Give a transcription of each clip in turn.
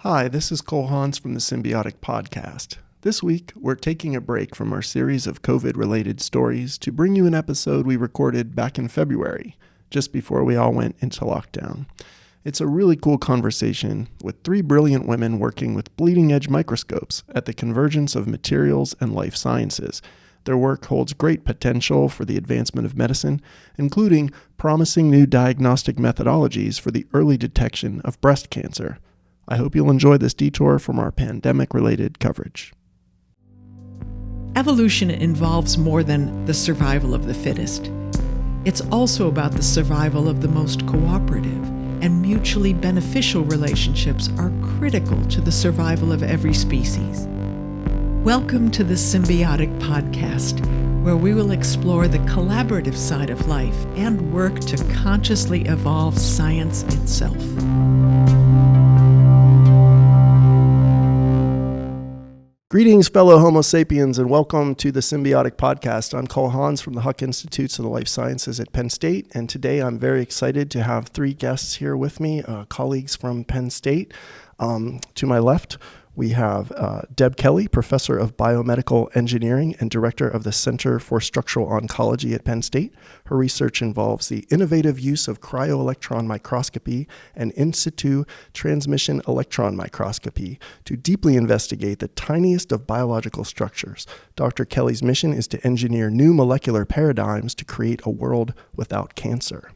Hi, this is Cole Hans from the Symbiotic podcast. This week, we're taking a break from our series of COVID-related stories to bring you an episode we recorded back in February, just before we all went into lockdown. It's a really cool conversation with three brilliant women working with bleeding-edge microscopes at the Convergence of Materials and Life Sciences. Their work holds great potential for the advancement of medicine, including promising new diagnostic methodologies for the early detection of breast cancer. I hope you'll enjoy this detour from our pandemic-related coverage. Evolution involves more than the survival of the fittest. It's also about the survival of the most cooperative, and mutually beneficial relationships are critical to the survival of every species. Welcome to the Symbiotic podcast, where we will explore the collaborative side of life and work to consciously evolve science itself. Greetings, fellow Homo sapiens, and welcome to the Symbiotic podcast. I'm Cole Hans from the Huck Institutes of the Life Sciences at Penn State, and today I'm very excited to have three guests here with me, colleagues from Penn State. To my left, we have Deb Kelly, Professor of Biomedical Engineering and Director of the Center for Structural Oncology at Penn State. Her research involves the innovative use of cryo-electron microscopy and in-situ transmission electron microscopy to deeply investigate the tiniest of biological structures. Dr. Kelly's mission is to engineer new molecular paradigms to create a world without cancer.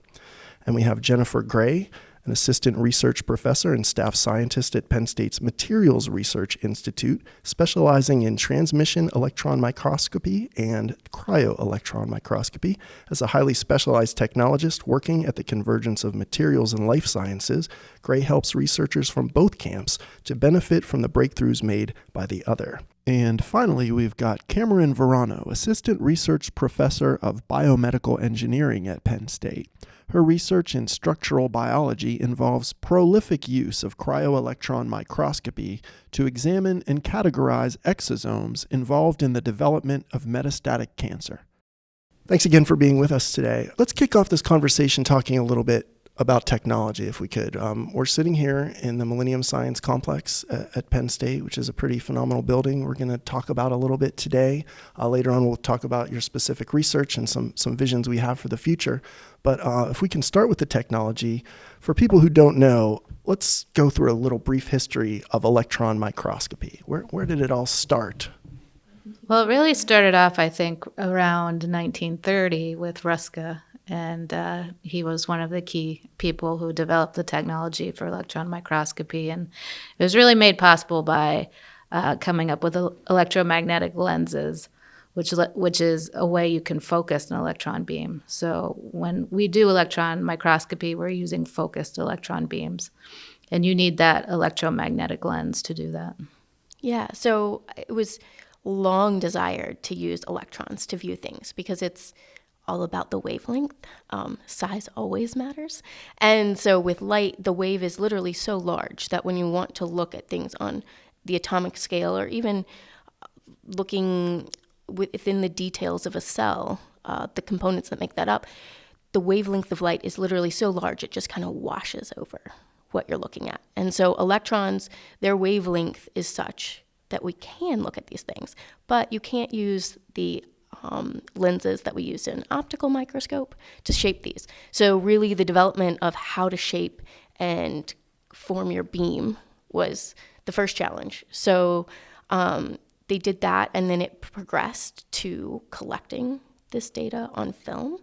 And we have Jennifer Gray, an assistant research professor and staff scientist at Penn State's Materials Research Institute, specializing in transmission electron microscopy and cryo-electron microscopy. As a highly specialized technologist working at the Convergence of Materials and Life Sciences, Gray helps researchers from both camps to benefit from the breakthroughs made by the other. And finally, we've got Cameron Verano, assistant research professor of biomedical engineering at Penn State. Her research in structural biology involves prolific use of cryo-electron microscopy to examine and categorize exosomes involved in the development of metastatic cancer. Thanks again for being with us today. Let's kick off this conversation talking a little bit about technology, if we could. We're sitting here in the Millennium Science Complex at Penn State, which is a pretty phenomenal building. We're going to talk about a little bit today. Later on, we'll talk about your specific research and some visions we have for the future. But if we can start with the technology, for people who don't know, let's go through a little brief history of electron microscopy. Where did it all start? Well, it really started off, I think, around 1930 with Ruska. And he was one of the key people who developed the technology for electron microscopy. And it was really made possible by coming up with electromagnetic lenses, which is a way you can focus an electron beam. So when we do electron microscopy, we're using focused electron beams. And you need that electromagnetic lens to do that. Yeah, so it was long desired to use electrons to view things because it's all about the wavelength. Size always matters. And so with light, the wave is literally so large that when you want to look at things on the atomic scale or even looking within the details of a cell, the components that make that up, the wavelength of light is literally so large it just kind of washes over what you're looking at. And so electrons, their wavelength is such that we can look at these things, but you can't use the lenses that we use in an optical microscope to shape these. So really the development of how to shape and form your beam was the first challenge. So they did that, and then it progressed to collecting this data on film.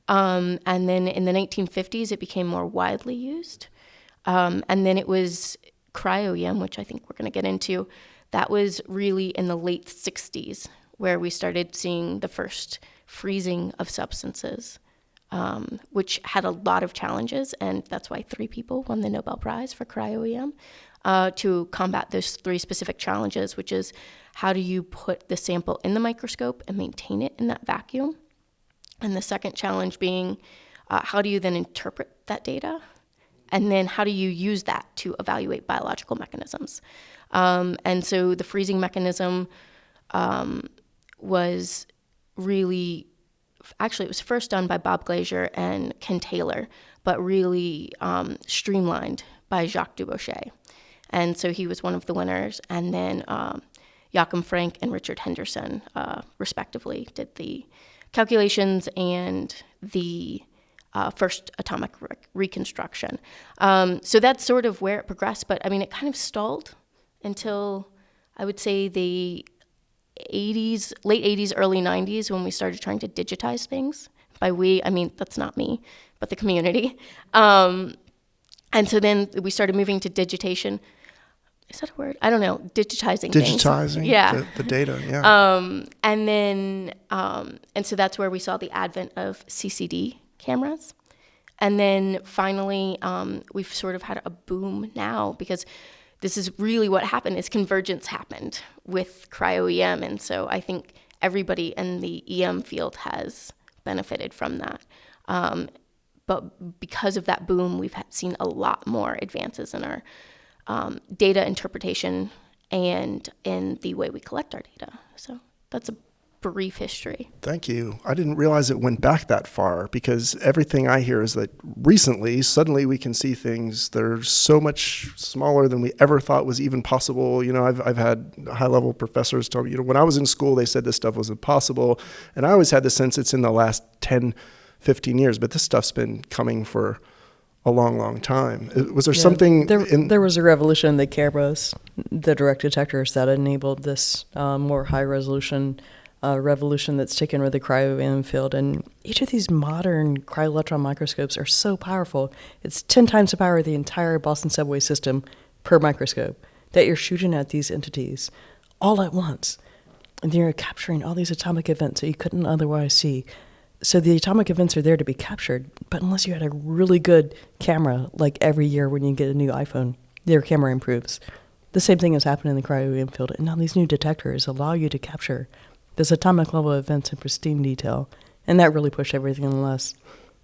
And then in the 1950s, it became more widely used. And then it was cryo-EM, which I think we're going to get into. That was really in the late 60s, where we started seeing the first freezing of substances, which had a lot of challenges, and that's why 3 people won the Nobel Prize for cryo-EM to combat those 3 specific challenges, which is how do you put the sample in the microscope and maintain it in that vacuum? And the second challenge being how do you then interpret that data? And then how do you use that to evaluate biological mechanisms? And so the freezing mechanism was really, actually it was first done by Bob Glazier and Ken Taylor, but really streamlined by Jacques Dubochet. And so he was one of the winners. And then Joachim Frank and Richard Henderson, respectively, did the calculations and the first atomic reconstruction. So that's sort of where it progressed. But, I mean, it kind of stalled until, I would say, the late 80s, early 90s, when we started trying to digitize things. By we, I mean, that's not me, but the community. And so then we started moving to digitation. Is that a word? I don't know. Digitizing things. Digitizing the data, yeah. And then, and so that's where we saw the advent of CCD cameras. And then finally, we've sort of had a boom now, because this is really what happened, is convergence happened with cryo-EM. And so I think everybody in the EM field has benefited from that. But because of that boom, we've seen a lot more advances in our data interpretation and in the way we collect our data. So that's a brief history. Thank you. I didn't realize it went back that far, because everything I hear is that recently, suddenly we can see things that are so much smaller than we ever thought was even possible. You know, I've had high-level professors tell me, you know, when I was in school, they said this stuff was impossible. And I always had the sense it's in the last 10, 15 years, but this stuff's been coming for a long, long time. Was there something... There was a revolution in the cameras, the direct detectors, that enabled this more high-resolution revolution that's taken with the cryo-EM field. And each of these modern cryo-electron microscopes are so powerful. It's 10 times the power of the entire Boston subway system per microscope, that you're shooting at these entities all at once. And you're capturing all these atomic events that you couldn't otherwise see. So the atomic events are there to be captured, but unless you had a really good camera, like every year when you get a new iPhone, your camera improves. The same thing has happened in the cryo-EM field. And now these new detectors allow you to capture this atomic level events in pristine detail. And that really pushed everything in the last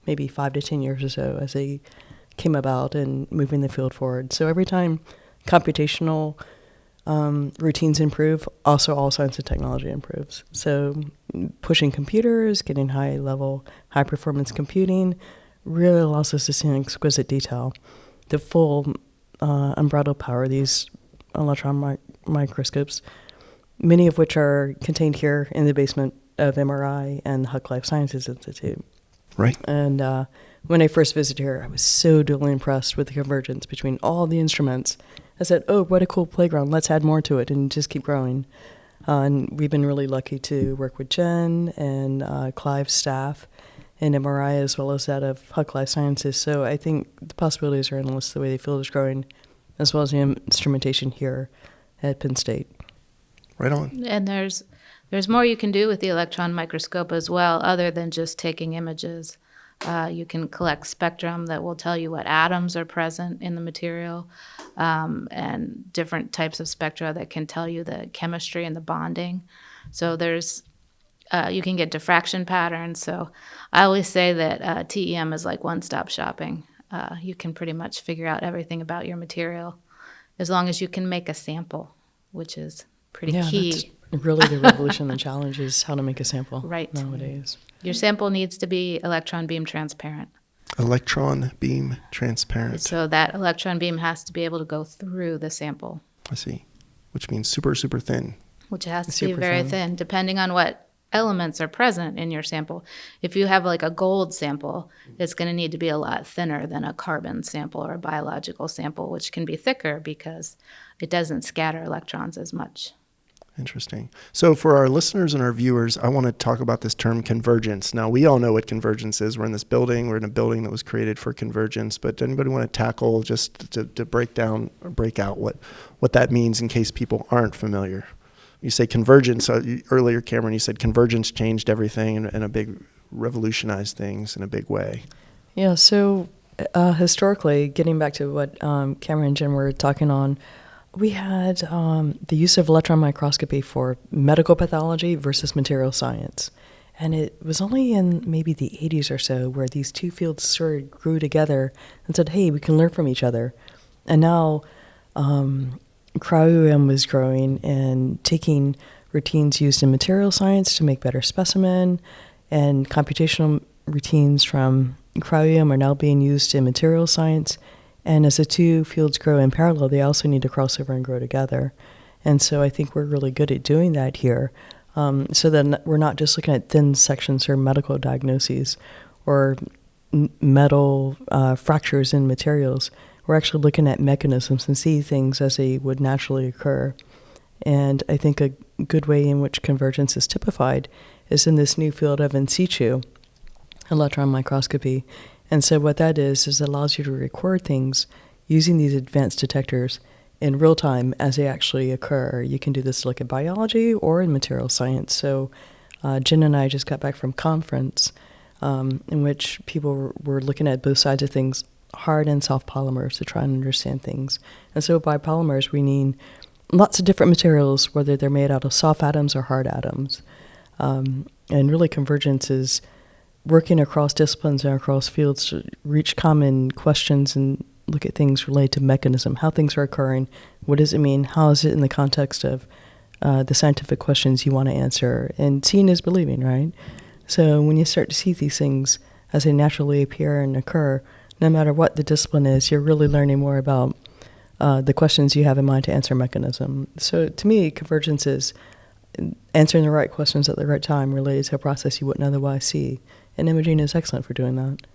maybe 5 to 10 years or so as they came about and moving the field forward. So every time computational routines improve, also all science and technology improves. So pushing computers, getting high-level, high-performance computing really allows us to see in exquisite detail the full unbridled power of these electron microscopes, many of which are contained here in the basement of MRI and the Huck Life Sciences Institute. Right. And when I first visited here, I was so duly impressed with the convergence between all the instruments. I said, oh, what a cool playground. Let's add more to it and just keep growing. And we've been really lucky to work with Jen and Clive's staff in MRI, as well as that of Huck Life Sciences. So I think the possibilities are endless the way the field is growing, as well as the instrumentation here at Penn State. Right on. And there's more you can do with the electron microscope as well, other than just taking images. You can collect spectrum that will tell you what atoms are present in the material, and different types of spectra that can tell you the chemistry and the bonding. So there's you can get diffraction patterns. So I always say that TEM is like one-stop shopping. You can pretty much figure out everything about your material as long as you can make a sample, which is pretty key. That's really the revolution and challenge is how to make a sample nowadays. Your sample needs to be electron beam transparent. Electron beam transparent. So that electron beam has to be able to go through the sample. I see. Which means super, super thin. Which has to be very thin, depending on what elements are present in your sample. If you have like a gold sample, it's going to need to be a lot thinner than a carbon sample or a biological sample, which can be thicker because it doesn't scatter electrons as much. Interesting. So for our listeners and our viewers, I want to talk about this term convergence. Now, we all know what convergence is. We're in this building. We're in a building that was created for convergence. But does anybody want to tackle just to break down or break out what that means in case people aren't familiar? You say convergence. Earlier, Cameron, you said convergence changed everything and a big revolutionized things in a big way. Yeah, so historically, getting back to what Cameron and Jen were talking on, we had the use of electron microscopy for medical pathology versus material science. And it was only in maybe the 80s or so where these two fields sort of grew together and said, hey, we can learn from each other. And now cryo-EM was growing and taking routines used in material science to make better specimen, and computational routines from cryo-EM are now being used in material science. And as the two fields grow in parallel, they also need to cross over and grow together. And so I think we're really good at doing that here. So then we're not just looking at thin sections or medical diagnoses or metal fractures in materials. We're actually looking at mechanisms and see things as they would naturally occur. And I think a good way in which convergence is typified is in this new field of in-situ electron microscopy. And so what that is it allows you to record things using these advanced detectors in real time as they actually occur. You can do this to look at biology or in material science. So Jen and I just got back from conference in which people were looking at both sides of things, hard and soft polymers, to try and understand things. And so by polymers, we mean lots of different materials, whether they're made out of soft atoms or hard atoms. And really convergence is working across disciplines and across fields to reach common questions and look at things related to mechanism, how things are occurring, what does it mean, how is it in the context of the scientific questions you want to answer. And seeing is believing, right? So when you start to see these things as they naturally appear and occur, no matter what the discipline is, you're really learning more about the questions you have in mind to answer mechanism. So to me, convergence is answering the right questions at the right time related to a process you wouldn't otherwise see. And imaging is excellent for doing that.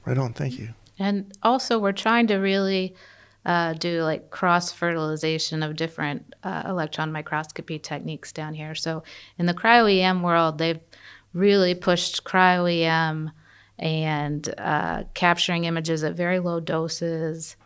Right on. Thank you. And also, we're trying to really do like cross-fertilization of different electron microscopy techniques down here. So in the cryo-EM world, they've really pushed cryo-EM and capturing images at very low doses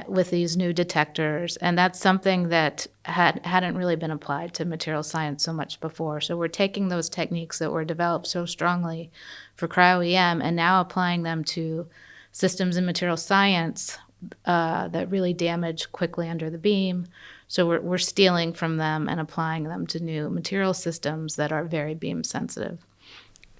with these new detectors. And that's something that hadn't really been applied to material science so much before. So we're taking those techniques that were developed so strongly for cryo-EM and now applying them to systems in material science that really damage quickly under the beam. So we're stealing from them and applying them to new material systems that are very beam sensitive.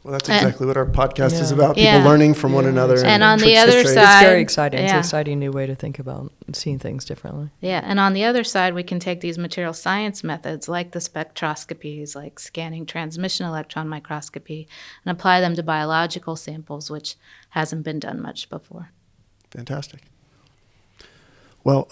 Well, that's exactly what our podcast is about, people Yeah. learning from one another. And on the tricks other trade. side- It's very exciting. It's Yeah. an exciting new way to think about seeing things differently. Yeah, and on the other side, we can take these material science methods like the spectroscopies, like scanning transmission electron microscopy, and apply them to biological samples, which hasn't been done much before. Fantastic. Well,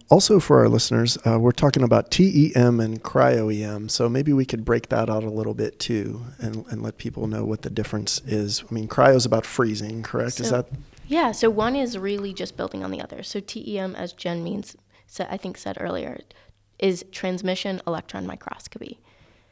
also for our listeners, we're talking about TEM and cryo-EM, so maybe we could break that out a little bit too and let people know what the difference is. I mean, cryo is about freezing, correct? Is that? Yeah, so one is really just building on the other. So TEM, as Jen said earlier, is transmission electron microscopy.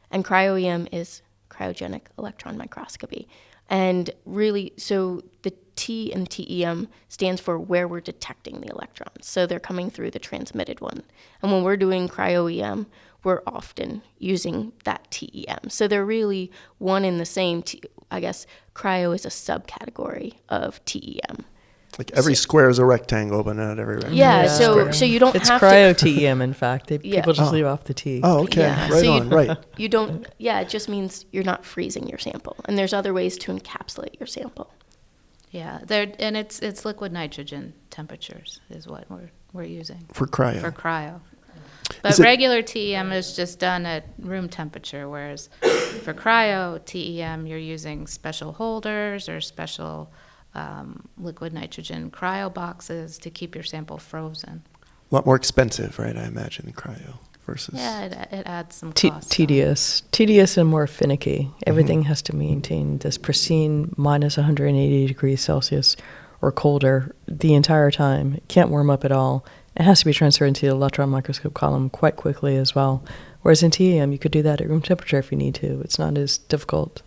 And cryo-EM is cryogenic electron microscopy. And really, so the T in TEM stands for where we're detecting the electrons. So they're coming through the transmitted one. And when we're doing cryo-EM, we're often using that TEM. So they're really one in the same. I guess cryo is a subcategory of TEM. Like every square is a rectangle, but not every rectangle. Yeah, is a square. so you don't It's have cryo-TEM, in fact. Yeah. People just leave off the T. Oh, okay. Yeah, Right so on. Right. You don't, it just means you're not freezing your sample. And there's other ways to encapsulate your sample. Yeah, and it's liquid nitrogen temperatures is what we're using For cryo. for cryo. Is But it- regular TEM is just done at room temperature, whereas for cryo TEM you're using special holders or special liquid nitrogen cryo boxes to keep your sample frozen. A lot more expensive, right? I imagine cryo versus. Yeah, it adds some cost. Tedious and more finicky. Everything has to maintain this pristine minus 180 degrees Celsius or colder the entire time. It can't warm up at all. It has to be transferred into the electron microscope column quite quickly as well. Whereas in TEM, you could do that at room temperature if you need to. It's not as difficult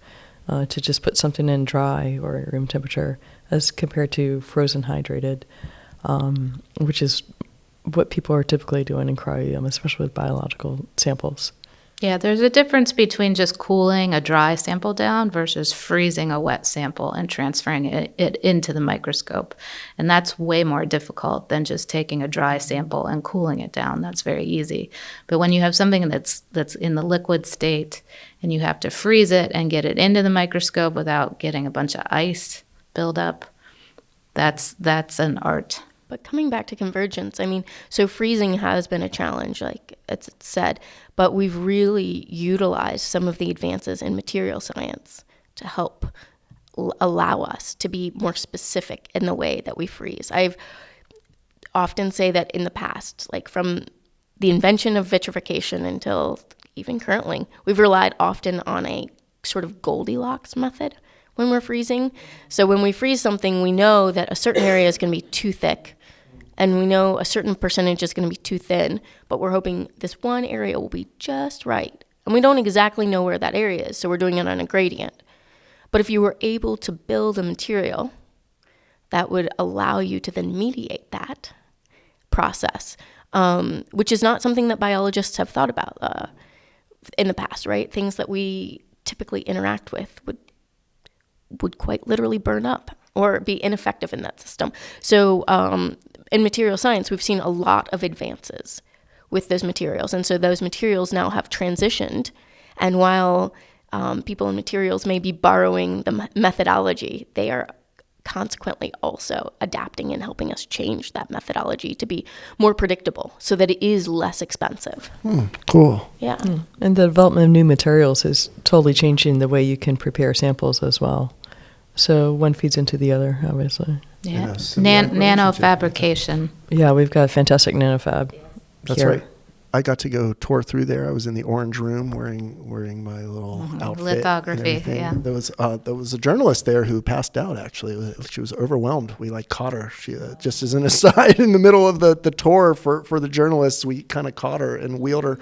to just put something in dry or at room temperature as compared to frozen hydrated, which is what people are typically doing in cryo-EM, especially with biological samples. Yeah, there's a difference between just cooling a dry sample down versus freezing a wet sample and transferring it into the microscope. And that's way more difficult than just taking a dry sample and cooling it down. That's very easy. But when you have something that's in the liquid state and you have to freeze it and get it into the microscope without getting a bunch of ice build up, that's an art. But coming back to convergence, I mean, so freezing has been a challenge, like it's said, but we've really utilized some of the advances in material science to help allow us to be more specific in the way that we freeze. I've often say that in the past, like from the invention of vitrification until even currently, we've relied often on a sort of Goldilocks method when we're freezing. So when we freeze something, we know that a certain area is going to be too thick, and we know a certain percentage is going to be too thin, but we're hoping this one area will be just right. And we don't exactly know where that area is, so we're doing it on a gradient. But if you were able to build a material that would allow you to then mediate that process, which is not something that biologists have thought about in the past, right? Things that we typically interact with would quite literally burn up or be ineffective in that system. So in material science, we've seen a lot of advances with those materials. And so those materials now have transitioned. And while people in materials may be borrowing the methodology, they are consequently also adapting and helping us change that methodology to be more predictable so that it is less expensive. Cool. Yeah. And the development of new materials is totally changing the way you can prepare samples as well. So one feeds into the other, obviously. Yeah. symbiotic Nanofabrication. Yeah, we've got fantastic nanofab. That's here. right. I got to go tour through there. I was in the orange room wearing my little outfit. Lithography, and everything. yeah. There was a journalist there who passed out, actually. She was overwhelmed. We caught her. She just as an aside, in the middle of the tour for the journalists, we kind of caught her and wheeled her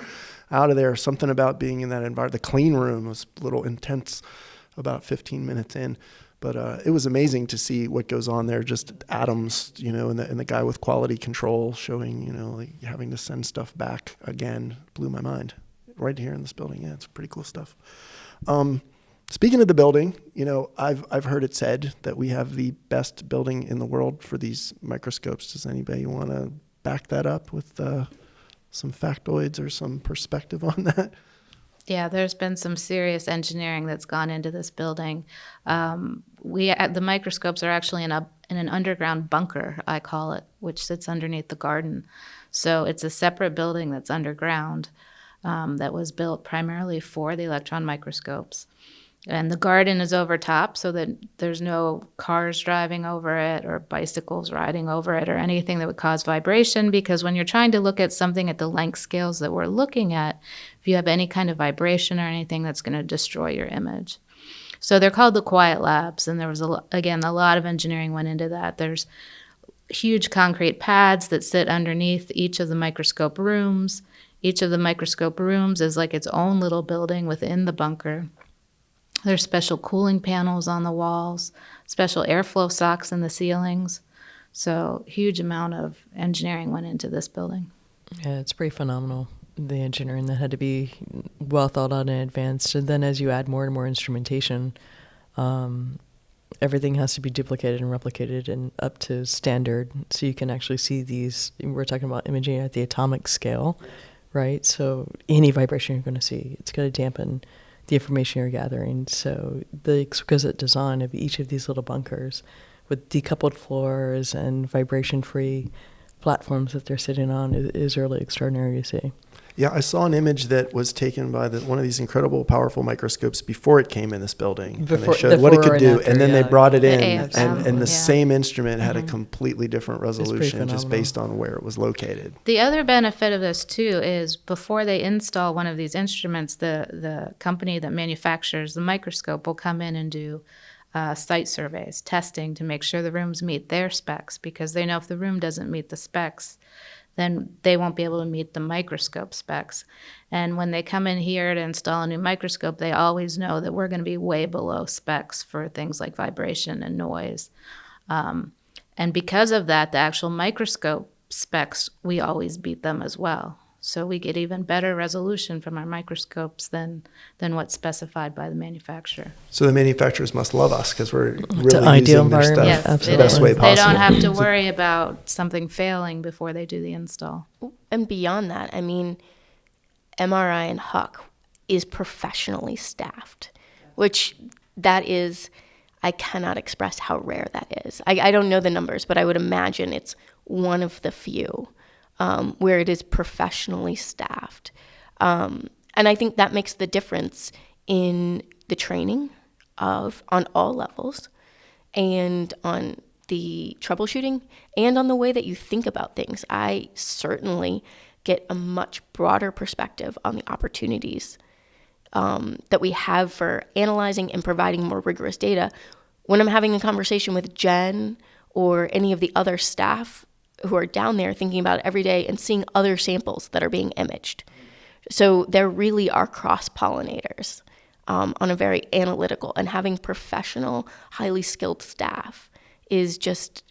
out of there. Something about being in that environment. The clean room was a little intense about 15 minutes in. But it was amazing to see what goes on there, just atoms, and the guy with quality control showing, like having to send stuff back again, blew my mind. Right here in this building, yeah, it's pretty cool stuff. Speaking of the building, I've heard it said that we have the best building in the world for these microscopes. Does anybody want to back that up with some factoids or some perspective on that? Yeah, there's been some serious engineering that's gone into this building. The microscopes are actually in an underground bunker, I call it, which sits underneath the garden. So it's a separate building that's underground that was built primarily for the electron microscopes. And the garden is over top so that there's no cars driving over it or bicycles riding over it or anything that would cause vibration, because when you're trying to look at something at the length scales that we're looking at, if you have any kind of vibration or anything, that's going to destroy your image. So they're called the quiet labs, and there was, a lot of engineering went into that. There's huge concrete pads that sit underneath each of the microscope rooms. Each of the microscope rooms is like its own little building within the bunker. There's special cooling panels on the walls, special airflow socks in the ceilings. So huge amount of engineering went into this building. Yeah, it's pretty phenomenal, the engineering that had to be well thought out and advanced. And then as you add more and more instrumentation, everything has to be duplicated and replicated and up to standard. So you can actually see these, we're talking about imaging at the atomic scale, right? So any vibration you're going to see, it's going to dampen the information you're gathering. So the exquisite design of each of these little bunkers with decoupled floors and vibration-free platforms that they're sitting on is really extraordinary to see. Yeah, I saw an image that was taken by one of these incredible, powerful microscopes before it came in this building. And they showed what it could do, and then they brought it in, and the same instrument had a completely different resolution just based on where it was located. The other benefit of this, too, is before they install one of these instruments, the company that manufactures the microscope will come in and do site surveys, testing to make sure the rooms meet their specs, because they know if the room doesn't meet the specs, then they won't be able to meet the microscope specs. And when they come in here to install a new microscope, they always know that we're going to be way below specs for things like vibration and noise. And because of that, the actual microscope specs, we always beat them as well. So we get even better resolution from our microscopes than what's specified by the manufacturer. So the manufacturers must love us because we're an really ideal using their stuff environment. Yes, the best way possible. They don't have to worry about something failing before they do the install. And beyond that, I mean, MRI and HUC is professionally staffed, which that is, I cannot express how rare that is. I don't know the numbers, but I would imagine it's one of the few where it is professionally staffed. And I think that makes the difference in the training on all levels, and on the troubleshooting, and on the way that you think about things. I certainly get a much broader perspective on the opportunities that we have for analyzing and providing more rigorous data when I'm having a conversation with Jen or any of the other staff who are down there thinking about it every day and seeing other samples that are being imaged. So there really are cross-pollinators on a very analytical, and having professional, highly skilled staff is just,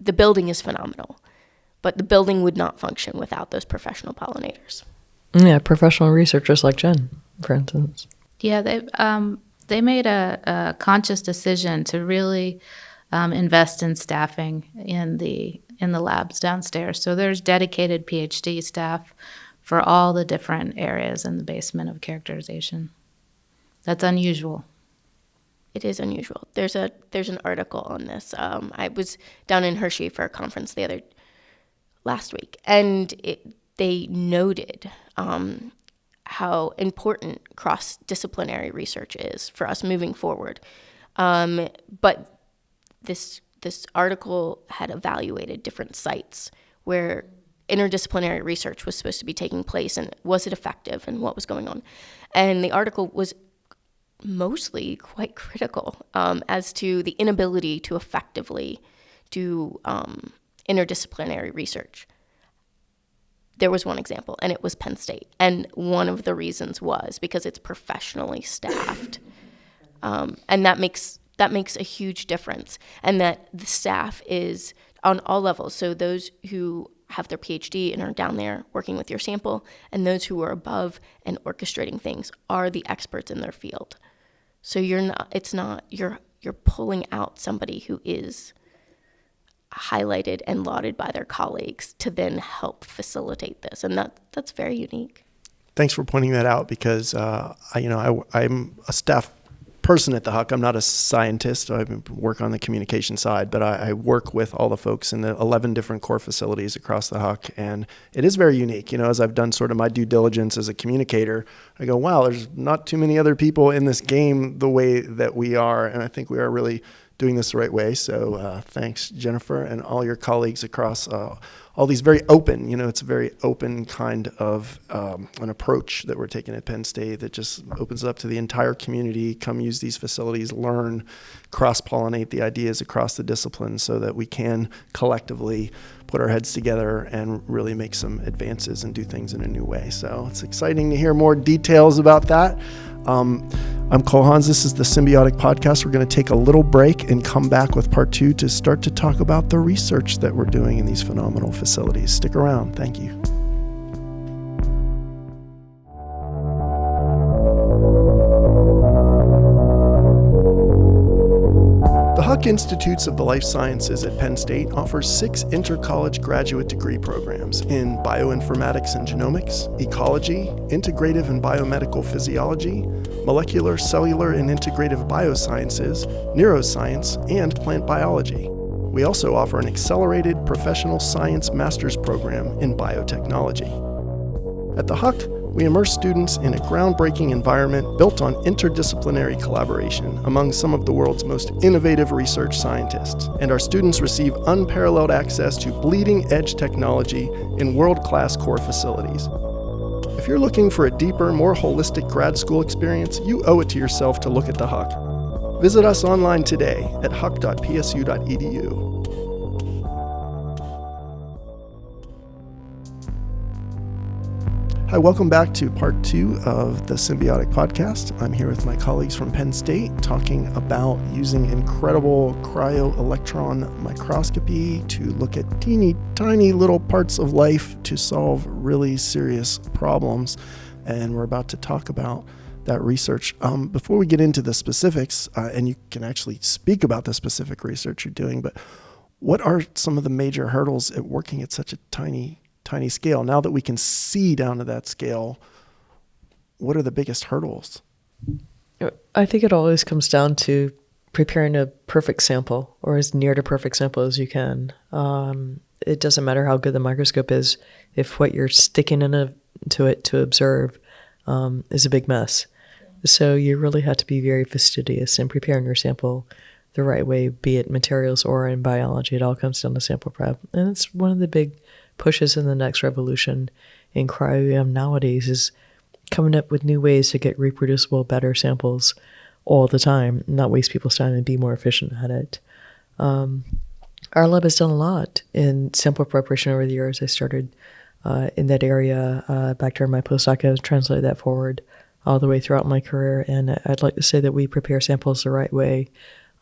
the building is phenomenal. But the building would not function without those professional pollinators. Yeah, professional researchers like Jen, for instance. Yeah, they made a conscious decision to really invest in staffing in the labs downstairs. So there's dedicated PhD staff for all the different areas in the basement of characterization. That's unusual. It is unusual. There's an article on this. I was down in Hershey for a conference last week, and they noted how important cross-disciplinary research is for us moving forward. But this article had evaluated different sites where interdisciplinary research was supposed to be taking place, and was it effective, and what was going on. And the article was mostly quite critical as to the inability to effectively do interdisciplinary research. There was one example, and it was Penn State. And one of the reasons was because it's professionally staffed. And that makes a huge difference. And that the staff is on all levels. So those who have their PhD and are down there working with your sample, and those who are above and orchestrating things are the experts in their field. So you're pulling out somebody who is highlighted and lauded by their colleagues to then help facilitate this, and that's very unique. Thanks for pointing that out, because I'm a staff person at the Huck. I'm not a scientist. I work on the communication side, but I work with all the folks in the 11 different core facilities across the Huck, and it is very unique. As I've done sort of my due diligence as a communicator, I go, wow, there's not too many other people in this game the way that we are, and I think we are really doing this the right way. So thanks, Jennifer, and all your colleagues across all these very open, it's a very open kind of an approach that we're taking at Penn State that just opens up to the entire community, come use these facilities, learn, cross-pollinate the ideas across the disciplines so that we can collectively put our heads together and really make some advances and do things in a new way. So it's exciting to hear more details about that. I'm Cole Hans. This is the Symbiotic Podcast. We're going to take a little break and come back with part 2 to start to talk about the research that we're doing in these phenomenal facilities. Stick around. Thank you. The Huck Institutes of the Life Sciences at Penn State offers 6 inter-college graduate degree programs in bioinformatics and genomics, ecology, integrative and biomedical physiology, molecular, cellular, and integrative biosciences, neuroscience, and plant biology. We also offer an accelerated professional science master's program in biotechnology. At the Huck, we immerse students in a groundbreaking environment built on interdisciplinary collaboration among some of the world's most innovative research scientists, and our students receive unparalleled access to bleeding-edge technology in world-class core facilities. If you're looking for a deeper, more holistic grad school experience, you owe it to yourself to look at the Huck. Visit us online today at huck.psu.edu. Hi, welcome back to part 2 of the Symbiotic Podcast. I'm here with my colleagues from Penn State talking about using incredible cryo-electron microscopy to look at teeny tiny little parts of life to solve really serious problems. And we're about to talk about that research. Before we get into the specifics, and you can actually speak about the specific research you're doing, but what are some of the major hurdles at working at such a tiny scale? Now that we can see down to that scale, what are the biggest hurdles? I think it always comes down to preparing a perfect sample, or as near to perfect sample as you can. It doesn't matter how good the microscope is if what you're sticking into it to observe is a big mess. So you really have to be very fastidious in preparing your sample the right way, be it materials or in biology. It all comes down to sample prep. And it's one of the big pushes in the next revolution in cryo-EM nowadays is coming up with new ways to get reproducible, better samples all the time, not waste people's time and be more efficient at it. Our lab has done a lot in sample preparation over the years. I started in that area back during my postdoc. I translated that forward all the way throughout my career. And I'd like to say that we prepare samples the right way,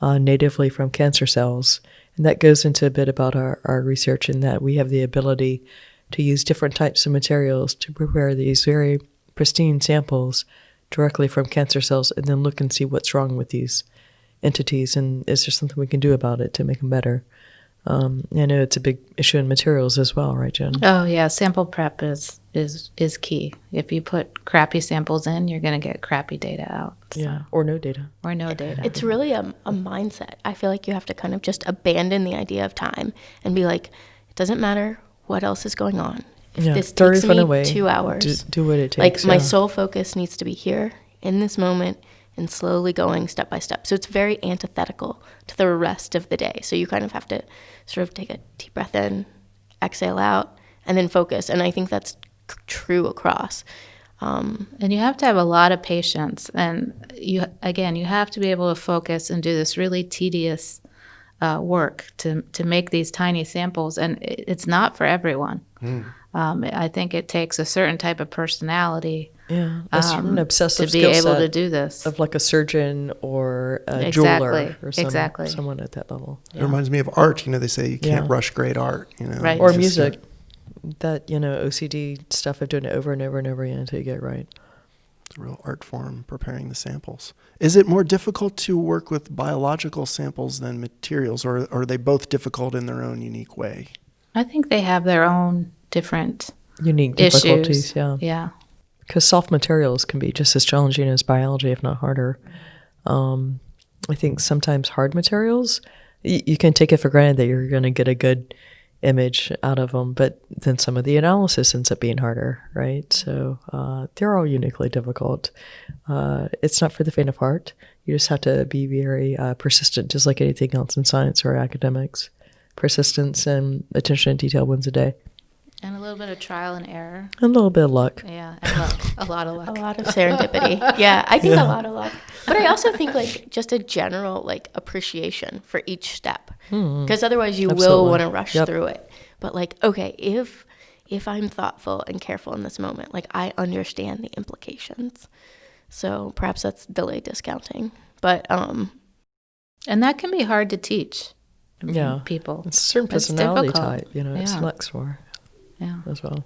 natively from cancer cells. And that goes into a bit about our research in that we have the ability to use different types of materials to prepare these very pristine samples directly from cancer cells and then look and see what's wrong with these entities and is there something we can do about it to make them better. I know it's a big issue in materials as well, right, Jen? Oh yeah, sample prep is key. If you put crappy samples in, you're going to get crappy data out. So. Yeah, or no data. Or no data. It's really a mindset. I feel like you have to kind of just abandon the idea of time and be like, it doesn't matter what else is going on. If this takes me 2 hours, do what it takes. Like my sole focus needs to be here in this moment and slowly going step by step. So it's very antithetical to the rest of the day. So you kind of have to sort of take a deep breath in, exhale out, and then focus. And I think that's true across. And you have to have a lot of patience. And you have to be able to focus and do this really tedious work to make these tiny samples. And it's not for everyone. I think it takes a certain type of personality an obsessive to be skill able set to do this. of like a surgeon or a jeweler or someone at that level. It reminds me of art. They say you can't rush great art. Right. Or music. That, OCD stuff of doing it over and over and over again until you get it right. It's a real art form, preparing the samples. Is it more difficult to work with biological samples than materials, or are they both difficult in their own unique way? I think they have their own different unique issues. difficulties. Yeah. Because soft materials can be just as challenging as biology, if not harder. I think sometimes hard materials, you can take it for granted that you're going to get a good image out of them, but then some of the analysis ends up being harder, right? So they're all uniquely difficult. It's not for the faint of heart. You just have to be very persistent, just like anything else in science or academics. Persistence and attention to detail wins the day. And a little bit of trial and error. A little bit of luck. Yeah, and luck. A lot of luck. A lot of serendipity. Yeah, I think a lot of luck. But I also think just a general appreciation for each step. Because otherwise you will want to rush through it. But okay, if I'm thoughtful and careful in this moment, I understand the implications. So perhaps that's delayed discounting. But and that can be hard to teach. People. It's a certain personality type, it selects for. Yeah. As well.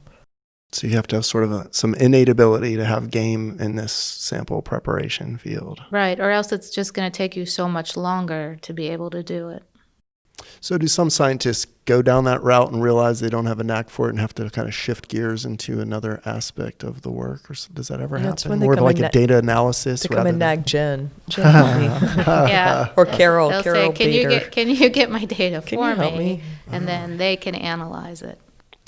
So you have to have sort of some innate ability to have game in this sample preparation field. Right, or else it's just going to take you so much longer to be able to do it. So do some scientists go down that route and realize they don't have a knack for it and have to kind of shift gears into another aspect of the work? Or does that ever happen? More of a data analysis? They come and nag Jen. Help me. Yeah. Or Carol. They'll Carol say, can you get my data can for you help me? And then they can analyze it.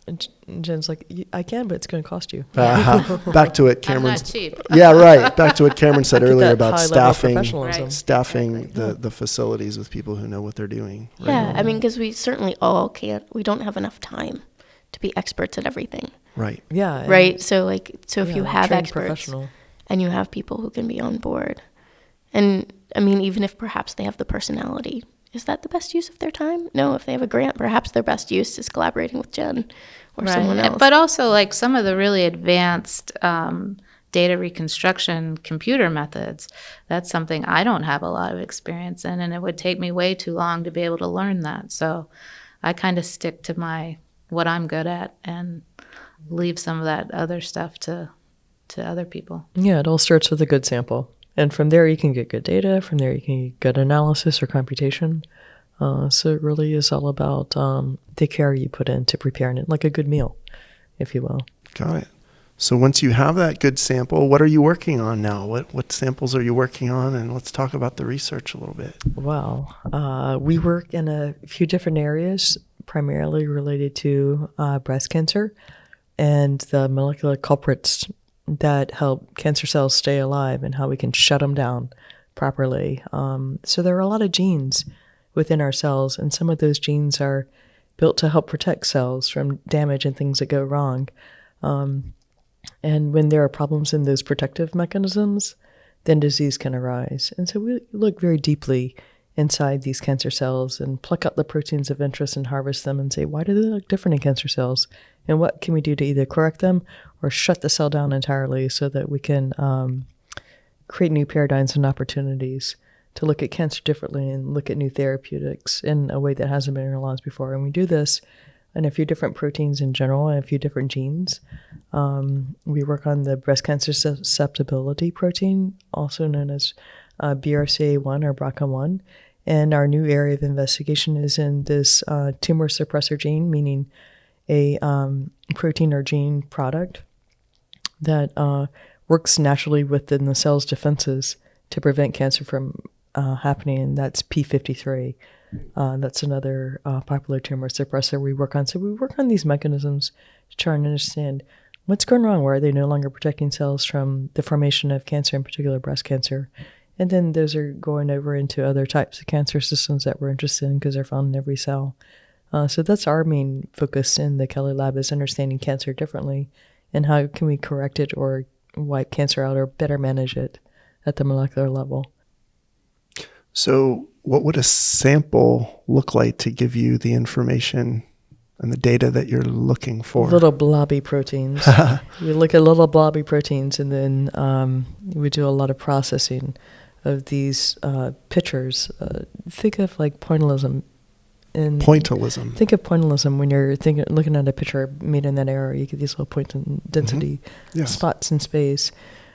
And Jen's like, I can, but it's going to cost you. Back to what Cameron. I'm not cheap. Yeah, right. Back to what Cameron said earlier about staffing the facilities with people who know what they're doing. Right? Yeah, I mean, because we certainly all can't. We don't have enough time to be experts at everything. Right. Yeah. Right. So if you have experts and you have people who can be on board, and I mean, even if perhaps they have the personality. Is that the best use of their time? No, if they have a grant, perhaps their best use is collaborating with Jen or someone else. But also, some of the really advanced data reconstruction computer methods, that's something I don't have a lot of experience in, and it would take me way too long to be able to learn that. So I kind of stick to what I'm good at and leave some of that other stuff to other people. Yeah, it all starts with a good sample. And from there, you can get good data. From there, you can get good analysis or computation. So it really is all about the care you put into preparing it, like a good meal, if you will. Got it. So once you have that good sample, what are you working on now? What samples are you working on? And let's talk about the research a little bit. Well, we work in a few different areas, primarily related to breast cancer and the molecular culprits that help cancer cells stay alive and how we can shut them down properly. So there are a lot of genes within our cells, and some of those genes are built to help protect cells from damage and things that go wrong. And when there are problems in those protective mechanisms, then disease can arise. And so we look very deeply inside these cancer cells and pluck out the proteins of interest and harvest them and say, why do they look different in cancer cells? And what can we do to either correct them or shut the cell down entirely so that we can create new paradigms and opportunities to look at cancer differently and look at new therapeutics in a way that hasn't been realized before. And we do this in a few different proteins in general and a few different genes. We work on the breast cancer susceptibility protein, also known as BRCA1 or BRCA1. And our new area of investigation is in this tumor suppressor gene, meaning a protein or gene product that works naturally within the cell's defenses to prevent cancer from happening, and that's P53. That's another popular tumor suppressor we work on. So we work on these mechanisms to try and understand what's going wrong. Why are they no longer protecting cells from the formation of cancer, in particular breast cancer? And then those are going over into other types of cancer systems that we're interested in because they're found in every cell. So that's our main focus in the Kelly Lab, is understanding cancer differently and how can we correct it or wipe cancer out or better manage it at the molecular level. So what would a sample look like to give you the information and the data that you're looking for? Little blobby proteins. We look at little blobby proteins, and then we do a lot of processing of these pictures. Think of like pointillism. Pointillism. Think of pointillism when you're looking at a picture made in that era. You get these little point density Yes. spots in space.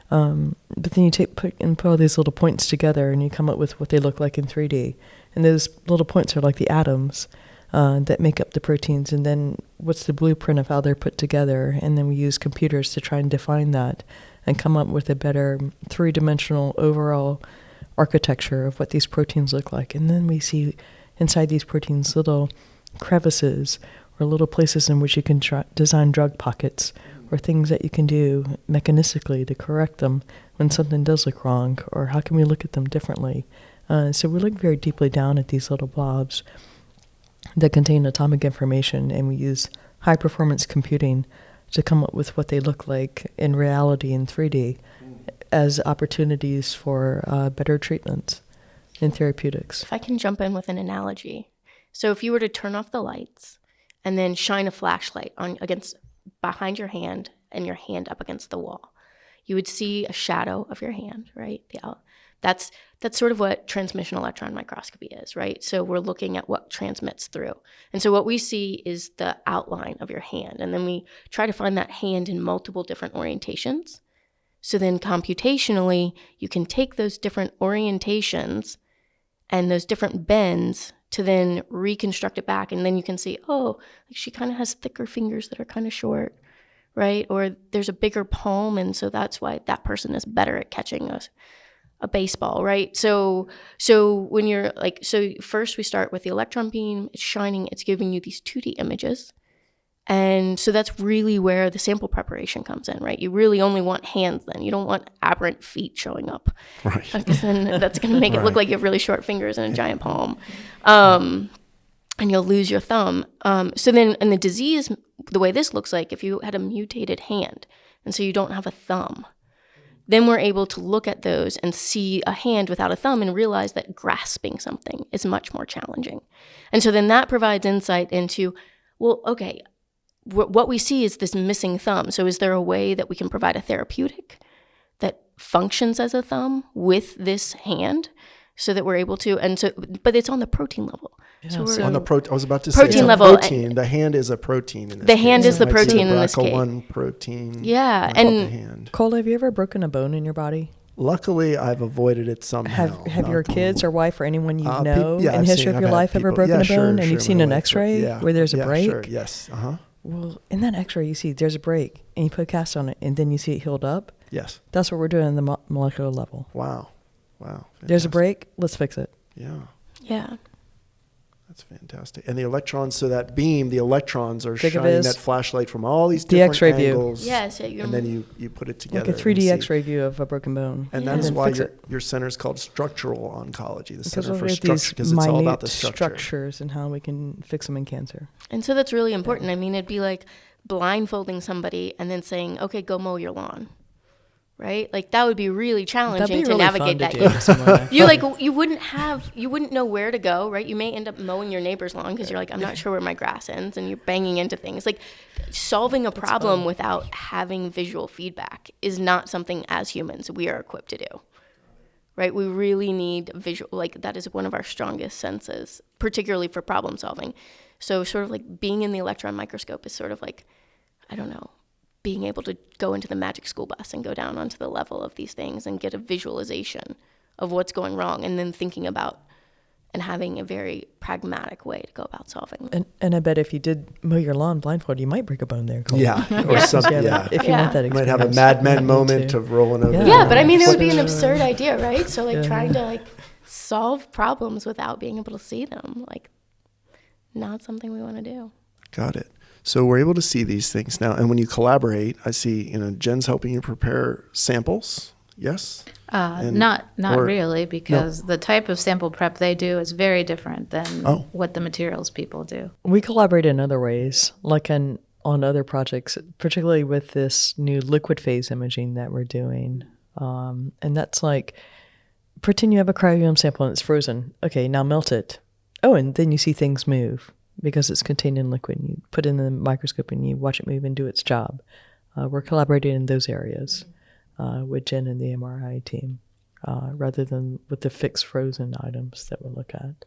But then you put all these little points together and you come up with what they look like in 3D. And those little points are like the atoms that make up the proteins. And then what's the blueprint of how they're put together? And then we use computers to try and define that and come up with a better three-dimensional overall architecture of what these proteins look like. And then we see inside these proteins little crevices or little places in which you can design drug pockets or things that you can do mechanistically to correct them when something does look wrong, or how can we look at them differently. So we look very deeply down at these little blobs that contain atomic information, and we use high-performance computing to come up with what they look like in reality in 3D as opportunities for better treatments in therapeutics. If I can jump in with an analogy. So if you were to turn off the lights and then shine a flashlight behind your hand and your hand up against the wall, you would see a shadow of your hand, right? That's sort of what transmission electron microscopy is, right? So we're looking at what transmits through. And so what we see is the outline of your hand. And then we try to find that hand in multiple different orientations. So then computationally, you can take those different orientations and those different bends to then reconstruct it back. And then you can see, oh, like she kind of has thicker fingers that are kind of short, right? Or there's a bigger palm, and so that's why that person is better at catching a baseball, right? So when you're so first we start with the electron beam, it's shining, it's giving you these 2D images. And so that's really where the sample preparation comes in, right? You really only want hands then. You don't want aberrant feet showing up. Right. Because then that's going to make it look like you have really short fingers and a giant palm. And you'll lose your thumb. So then in the disease, the way this looks like, if you had a mutated hand, and so you don't have a thumb, then we're able to look at those and see a hand without a thumb and realize that grasping something is much more challenging. And so then that provides insight into, well, okay, what we see is this missing thumb. So is there a way that we can provide a therapeutic that functions as a thumb with this hand so that we're able to, but it's on the protein level. Yeah, so I was about to say protein it's level. A protein. The hand is a protein in this The case. hand is the I'd say protein in this case. BRCA1 protein. Yeah, of and the hand. Cole, have you ever broken a bone in your body? Luckily, I've avoided it somehow. Have your kids or wife or anyone you know yeah, in the history of your life ever broken a bone, and you've seen an X-ray where there's a break? Sure, yes. Well, in that X-ray, you see there's a break, and you put a cast on it, and then you see it healed up. Yes. That's what we're doing in the molecular level. Wow. Fantastic. There's a break. Let's fix it. Yeah. Yeah. That's fantastic. And the electrons, so that beam, the electrons are Think of it shining as that flashlight from all these the different X-ray view. angles. Yes, And then you put it together. Like a 3D X-ray view of a broken bone. And Yeah. that's then why fix it. your center is called Structural Oncology, the Because Center we'll for get Structure, these because it's all about the minute structure. structures and how we can fix them in cancer. And so that's really important. I mean, it'd be like blindfolding somebody and then saying, okay, go mow your lawn. Right? Like that would be really challenging That'd be to really navigate fun that. to do to someone. You wouldn't know where to go, right? You may end up mowing your neighbor's lawn because you're like, I'm not sure where my grass ends, and you're banging into things. Like solving a problem without having visual feedback is not something as humans we are equipped to do. Right? We really need visual, like that is one of our strongest senses, particularly for problem solving. So sort of like being in the electron microscope is sort of like, I don't know, being able to go into the magic school bus and go down onto the level of these things and get a visualization of what's going wrong, and then thinking about and having a very pragmatic way to go about solving. And I bet if you did mow your lawn blindfold, you might break a bone there. Cole. Yeah, or something. Yeah. If you want that You experience. might have a Mad Men moment of rolling over. Yeah, but I mean, it would be an absurd idea, right? So like trying to like solve problems without being able to see them, like not something we want to do. Got it. So we're able to see these things now. And when you collaborate, I see, Jen's helping you prepare samples. Yes? Not really, because the type of sample prep they do is very different than what the materials people do. We collaborate in other ways, like on other projects, particularly with this new liquid phase imaging that we're doing. And that's like, pretend you have a cryo-EM sample and it's frozen. Okay, now melt it. Oh, and then you see things move because it's contained in liquid. You put it in the microscope and you watch it move and do its job. We're collaborating in those areas with Jen and the MRI team, rather than with the fixed frozen items that we'll look at.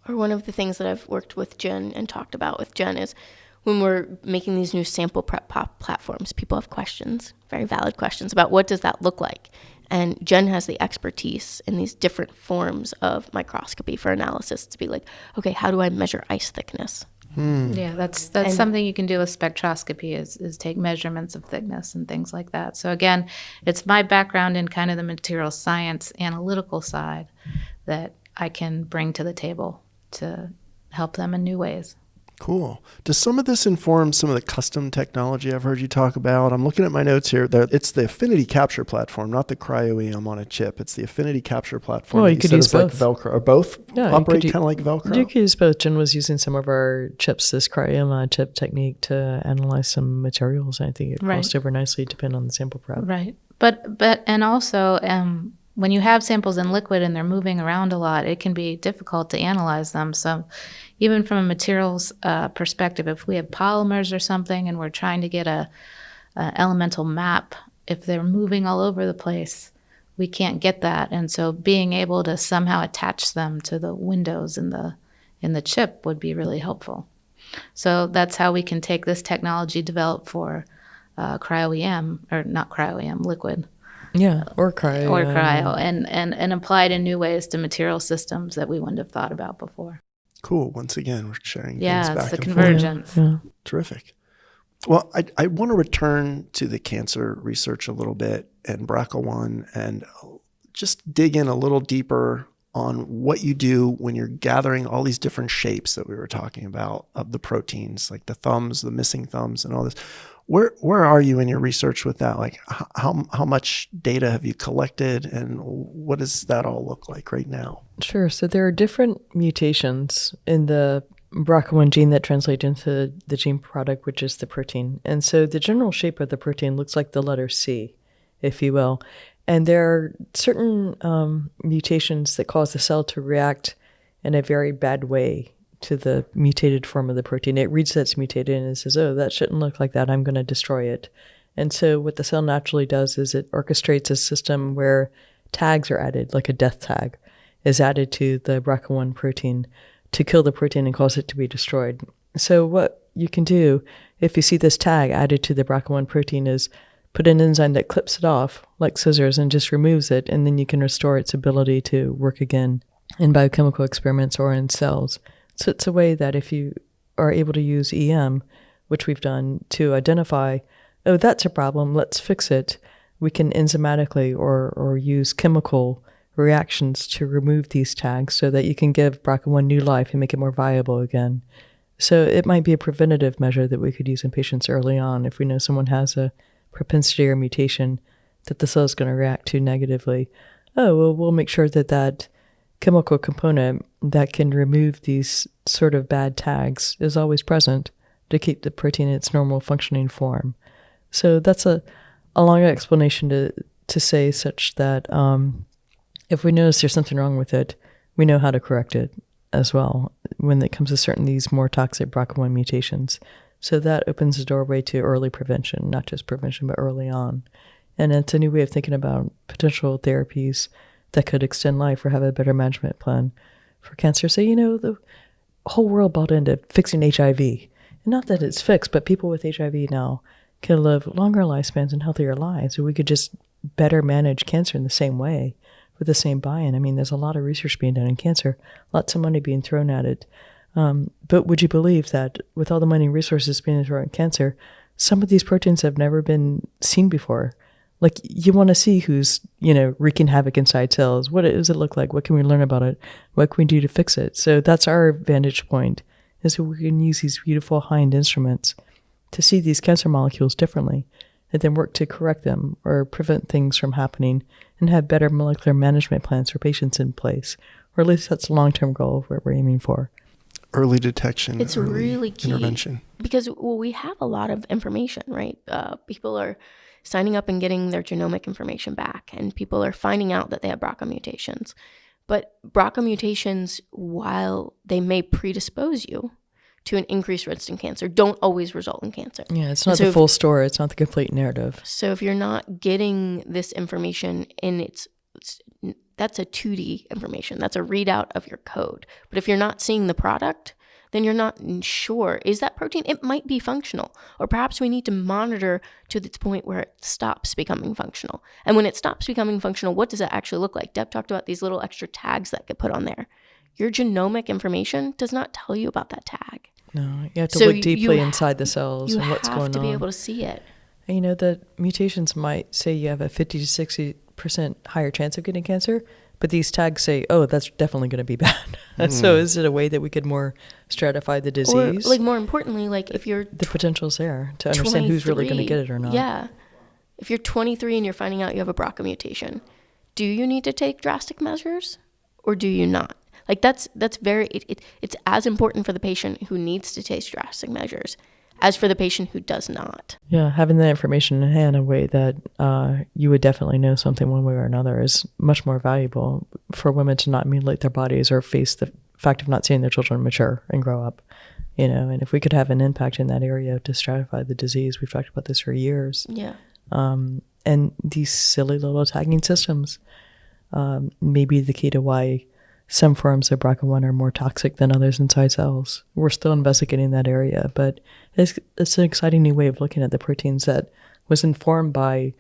Or one of the things that I've worked with Jen and talked about with Jen is when we're making these new sample prep platforms, people have questions, very valid questions about what does that look like. And Jen has the expertise in these different forms of microscopy for analysis to be like, okay, how do I measure ice thickness? Yeah, that's something you can do with spectroscopy is take measurements of thickness and things like that. So again, it's my background in kind of the material science analytical side that I can bring to the table to help them in new ways. Cool. Does some of this inform some of the custom technology I've heard you talk about? I'm looking at my notes here. It's the Affinity capture platform, not the cryo-EM on a chip. It's the Affinity capture platform. Well, you could use both. Like Velcro, or both operate kind of like Velcro? You could use both. Jen was using some of our chips, this cryo-EM chip technique, to analyze some materials. I think it crossed over nicely, depending on the sample prep. Right. But and also, when you have samples in liquid and they're moving around a lot, it can be difficult to analyze them. So even from a materials perspective, if we have polymers or something and we're trying to get a elemental map, if they're moving all over the place, we can't get that. And so being able to somehow attach them to the windows in the chip would be really helpful. So that's how we can take this technology developed for cryo-EM, or not cryo-EM, liquid. Yeah, or cryo. Or cryo, and apply it in new ways to material systems that we wouldn't have thought about before. Cool. Once again, we're sharing Yeah, things back it's the and convergence. forth. Yeah. Terrific. Well, I want to return to the cancer research a little bit and BRCA1 and just dig in a little deeper on what you do when you're gathering all these different shapes that we were talking about of the proteins, like the thumbs, the missing thumbs, and all this. Where are you in your research with that? Like how much data have you collected, and what does that all look like right now? Sure. So there are different mutations in the BRCA1 gene that translate into the gene product, which is the protein. And so the general shape of the protein looks like the letter C, if you will. And there are certain mutations that cause the cell to react in a very bad way to the mutated form of the protein. It reads that's mutated and it says, oh, that shouldn't look like that. I'm going to destroy it. And so what the cell naturally does is it orchestrates a system where tags are added, like a death tag is added to the BRCA1 protein to kill the protein and cause it to be destroyed. So what you can do if you see this tag added to the BRCA1 protein is put an enzyme that clips it off like scissors and just removes it, and then you can restore its ability to work again in biochemical experiments or in cells. So it's a way that if you are able to use EM, which we've done, to identify, oh, that's a problem, let's fix it, we can enzymatically or use chemical reactions to remove these tags so that you can give BRCA1 new life and make it more viable again. So it might be a preventative measure that we could use in patients early on if we know someone has a propensity or mutation that the cell is going to react to negatively. Oh, well, we'll make sure that that chemical component that can remove these sort of bad tags is always present to keep the protein in its normal functioning form. So that's a long explanation to say such that if we notice there's something wrong with it, we know how to correct it as well when it comes to certain these more toxic BRCA1 mutations. So that opens the doorway to early prevention, not just prevention, but early on. And it's a new way of thinking about potential therapies that could extend life or have a better management plan for cancer. So, the whole world bought into fixing HIV. And not that it's fixed, but people with HIV now can live longer lifespans and healthier lives. So we could just better manage cancer in the same way with the same buy-in. I mean, there's a lot of research being done in cancer, lots of money being thrown at it. But would you believe that with all the money and resources being thrown at cancer, some of these proteins have never been seen before? Like, you want to see who's, wreaking havoc inside cells. What does it look like? What can we learn about it? What can we do to fix it? So that's our vantage point, is that we can use these beautiful high-end instruments to see these cancer molecules differently and then work to correct them or prevent things from happening and have better molecular management plans for patients in place. Or at least that's the long-term goal of what we're aiming for. Early detection. It's early really key. Intervention. Because we have a lot of information, right? People are signing up and getting their genomic information back, and people are finding out that they have BRCA mutations. But BRCA mutations, while they may predispose you to an increased risk in cancer, don't always result in cancer. Yeah, it's not the full story. It's not the complete narrative. So if you're not getting this information in that's a 2D information. That's a readout of your code. But if you're not seeing the product, then you're not sure, is that protein? It might be functional. Or perhaps we need to monitor to the point where it stops becoming functional. And when it stops becoming functional, what does it actually look like? Deb talked about these little extra tags that get put on there. Your genomic information does not tell you about that tag. No, you have to look deeply inside the cells and what's going on. You have to be able to see it. And the mutations might say you have a 50 to 60% higher chance of getting cancer, but these tags say, oh, that's definitely going to be bad. So is it a way that we could more stratify the disease? Or, more importantly, if you're... The potential's there to understand who's really going to get it or not. Yeah. If you're 23 and you're finding out you have a BRCA mutation, do you need to take drastic measures or do you not? That's very... It's as important for the patient who needs to take drastic measures as for the patient who does not. Yeah, having that information in hand in a way that you would definitely know something one way or another is much more valuable for women to not mutilate their bodies or face the fact of not seeing their children mature and grow up. And if we could have an impact in that area to stratify the disease, we've talked about this for years. Yeah. And these silly little tagging systems may be the key to why some forms of BRCA1 are more toxic than others inside cells. We're still investigating that area, but it's an exciting new way of looking at the proteins that was informed by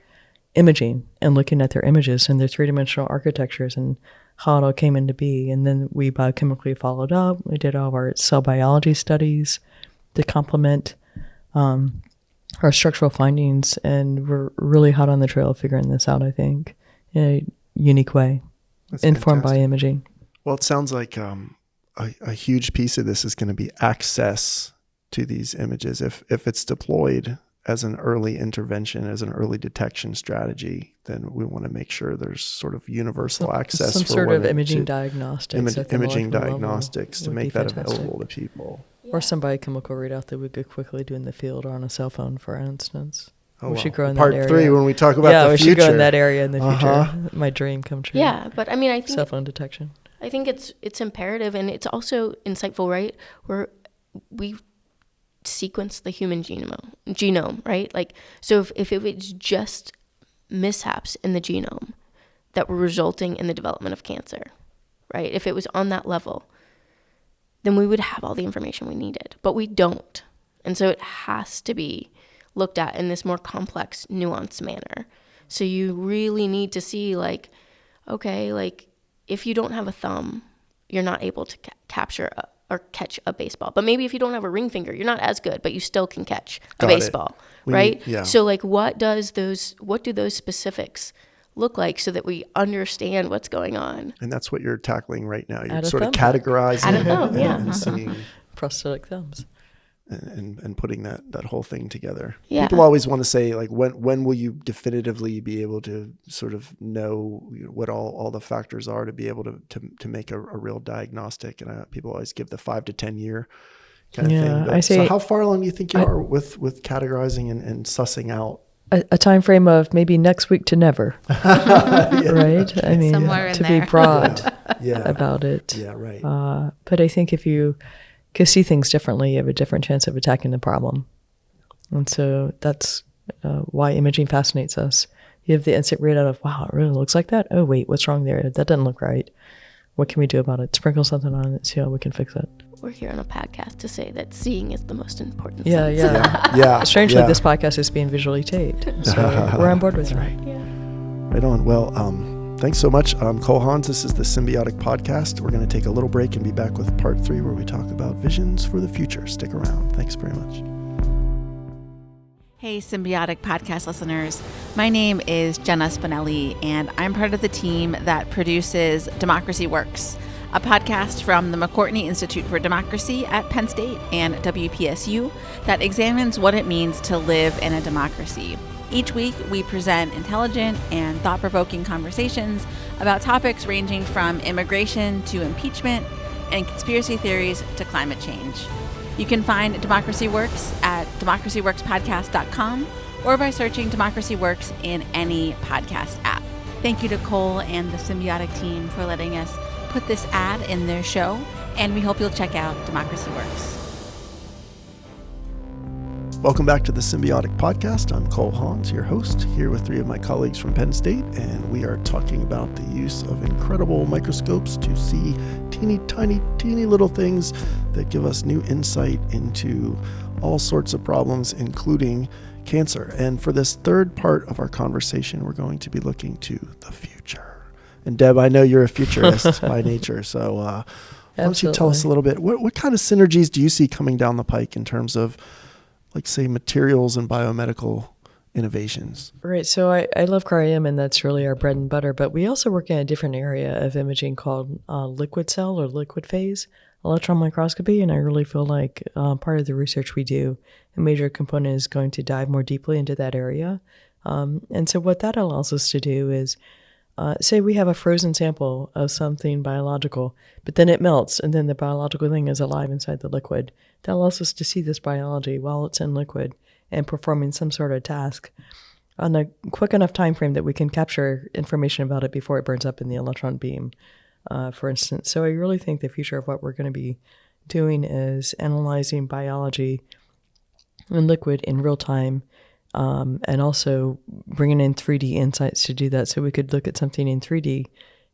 imaging and looking at their images and their three-dimensional architectures and how it all came into being. And then we biochemically followed up. We did all of our cell biology studies to complement our structural findings, and we're really hot on the trail of figuring this out, I think, in a unique way. That's informed fantastic. By imaging. Well, it sounds like a huge piece of this is going to be access to these images. If it's deployed as an early intervention, as an early detection strategy, then we want to make sure there's sort of universal access. Some for sort of women imaging to diagnostics. imaging diagnostics to make that fantastic. available to people. Or some biochemical readout that we could quickly do in the field or on a cell phone, for instance. Oh, we wow. should grow in Part that area. 3 when we talk about the we future. should go in that area in the future. Uh-huh. My dream come true. Yeah, but I think cell phone detection. I think it's imperative, and it's also insightful, right? Where we sequence the human genome, right? So if it was just mishaps in the genome that were resulting in the development of cancer, right? If it was on that level, then we would have all the information we needed, but we don't. And so it has to be looked at in this more complex, nuanced manner. So you really need to see if you don't have a thumb, you're not able to capture or catch a baseball. But maybe if you don't have a ring finger, you're not as good, but you still can catch a baseball, right? Yeah. So what do those specifics look like so that we understand what's going on. And that's what you're tackling right now. You're Add a sort of thumb. categorizing Add a thumb, yeah. and seeing Prosthetic thumbs. and putting that whole thing together. Yeah. People always want to say, like, when will you definitively be able to sort of know what all the factors are to be able to make a real diagnostic? And people always give the 5 to 10 year kind of thing. But, I say, so how far along do you think you are with categorizing and sussing out? A time frame of maybe next week to never, right? I mean, Somewhere in to there. be broad Yeah. about it. Yeah, right. But I think if you can see things differently, you have a different chance of attacking the problem. And so that's why imaging fascinates us. You have the instant readout of, wow, it really looks like that? Oh, wait, what's wrong there? That doesn't look right. What can we do about it? Sprinkle something on it, see how we can fix it. We're here on a podcast to say that seeing is the most important Yeah, sense. yeah. Yeah. Strangely, yeah. this podcast is being visually taped. So we're on board with it. Right. Right on. Well, thanks so much. I'm Cole Hans. This is the Symbiotic Podcast. We're going to take a little break and be back with part 3 where we talk about visions for the future. Stick around. Thanks very much. Hey, Symbiotic podcast listeners. My name is Jenna Spinelli, and I'm part of the team that produces Democracy Works, a podcast from the McCourtney Institute for Democracy at Penn State and WPSU that examines what it means to live in a democracy. Each week, we present intelligent and thought-provoking conversations about topics ranging from immigration to impeachment and conspiracy theories to climate change. You can find Democracy Works at democracyworkspodcast.com or by searching Democracy Works in any podcast app. Thank you to Cole and the Symbiotic team for letting us put this ad in their show, and we hope you'll check out Democracy Works. Welcome back to the Symbiotic Podcast. I'm Cole Hans, your host, here with 3 of my colleagues from Penn State, and we are talking about the use of incredible microscopes to see teeny little things that give us new insight into all sorts of problems, including cancer. And for this third part of our conversation, we're going to be looking to the future. And Deb, I know you're a futurist by nature, so why don't you tell us a little bit, what kind of synergies do you see coming down the pike in terms of, like, say, materials and biomedical innovations? Right. So I love cryo-EM, and that's really our bread and butter. But we also work in a different area of imaging called liquid cell or liquid phase electron microscopy. And I really feel like part of the research we do, a major component is going to dive more deeply into that area. And so what that allows us to do is, say we have a frozen sample of something biological, but then it melts, and then the biological thing is alive inside the liquid. That allows us to see this biology while it's in liquid and performing some sort of task on a quick enough time frame that we can capture information about it before it burns up in the electron beam, for instance. So I really think the future of what we're going to be doing is analyzing biology in liquid in real time, and also bringing in 3D insights to do that, so we could look at something in 3D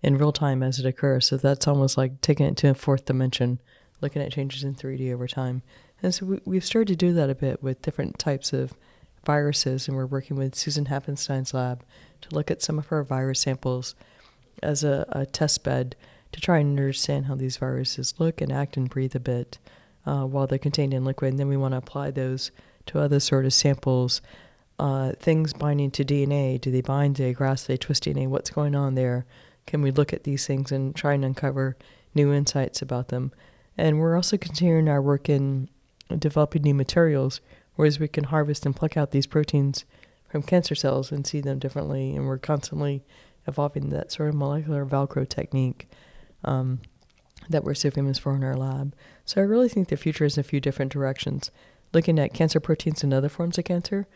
in real time as it occurs. So that's almost like taking it to a 4th dimension, looking at changes in 3D over time. And so we've started to do that a bit with different types of viruses, and we're working with Susan Happenstein's lab to look at some of her virus samples as a test bed to try and understand how these viruses look and act and breathe a bit while they're contained in liquid. And then we want to apply those to other sort of samples, things binding to DNA. Do they bind, do they grasp, do they twist DNA? What's going on there? Can we look at these things and try and uncover new insights about them? And we're also continuing our work in developing new materials, whereas we can harvest and pluck out these proteins from cancer cells and see them differently. And we're constantly evolving that sort of molecular Velcro technique that we're so famous for in our lab. So I really think the future is in a few different directions. Looking at cancer proteins and other forms of cancer,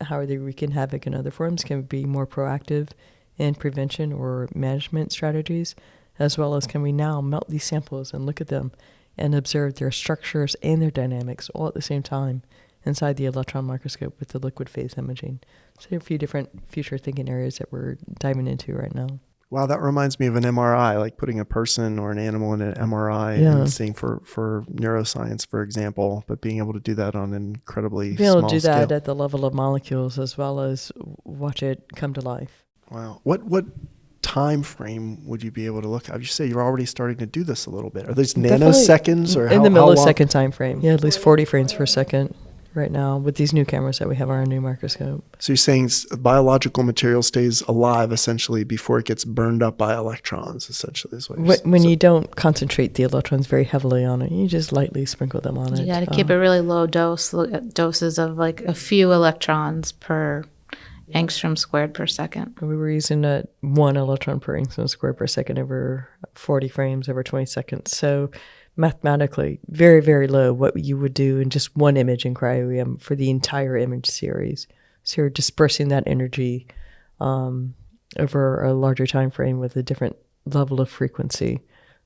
how are they wreaking havoc in other forms? Can we be more proactive in prevention or management strategies? As well as, can we now melt these samples and look at them and observe their structures and their dynamics all at the same time inside the electron microscope with the liquid phase imaging? So there are a few different future thinking areas that we're diving into right now. Wow, that reminds me of an MRI, like putting a person or an animal in an MRI and seeing for neuroscience, for example, but being able to do that on an incredibly Be able small to do that scale. at the level of molecules as well as watch it come to life. Wow. What time frame would you be able to look at? You say you're already starting to do this a little bit. Are these Definitely nanoseconds or in the how long? millisecond time frame? Yeah, at least 40 frames per second. right now with these new cameras that we have on our new microscope. So you're saying biological material stays alive essentially before it gets burned up by electrons, essentially, is what you're saying. When you don't concentrate the electrons very heavily on it, you just lightly sprinkle them on it. You got to keep a really low dose, doses of like a few electrons per angstrom squared per second. We were using 1 electron per angstrom squared per second over 40 frames over 20 seconds. So mathematically, very, very low, what you would do in just one image in cryo-EM for the entire image series. So you're dispersing that energy over a larger time frame with a different level of frequency.